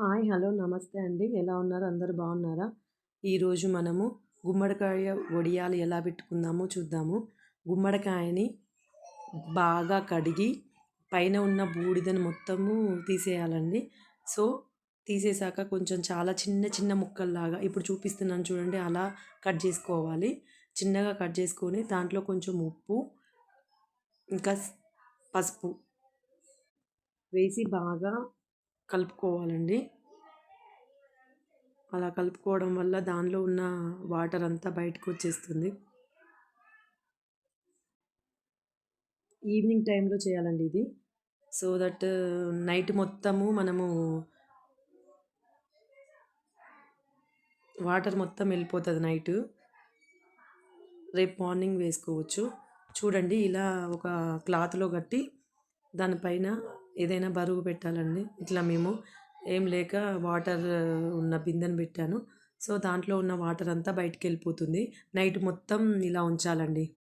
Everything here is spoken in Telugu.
హాయ్. హలో. నమస్తే అండి. ఎలా ఉన్నారు? అందరూ బాగున్నారా? ఈరోజు మనము గుమ్మడికాయ వడియాలు ఎలా పెట్టుకుందామో చూద్దాము. గుమ్మడికాయని బాగా కడిగి పైన ఉన్న బూడిదని మొత్తము తీసేయాలండి. సో, తీసేసాక కొంచెం చాలా చిన్న చిన్న ముక్కల్లాగా ఇప్పుడు చూపిస్తున్నాను చూడండి అలా కట్ చేసుకోవాలి. చిన్నగా కట్ చేసుకొని దాంట్లో కొంచెం ఉప్పు, ఇంకా పసుపు వేసి బాగా కలుపుకోవాలండి. అలా కలుపుకోవడం వల్ల దానిలో ఉన్న వాటర్ అంతా బయటకొచ్చేస్తుంది. ఈవినింగ్ టైంలో చేయాలండి ఇది. సో దట్ నైట్ మొత్తము మనము వాటర్ మొత్తం వెళ్ళిపోతది నైటు. రేపు మార్నింగ్ వేసుకోవచ్చు. చూడండి ఇలా ఒక క్లాత్‌లో కట్టి దానిపైన ఏదైనా బరువు పెట్టాలండి. ఇట్లా మేము ఏం లేక వాటర్ ఉన్న బిందెను పెట్టాను. సో, దాంట్లో ఉన్న వాటర్ అంతా బయటికెళ్ళిపోతుంది. నైట్ మొత్తం ఇలా ఉంచాలండి.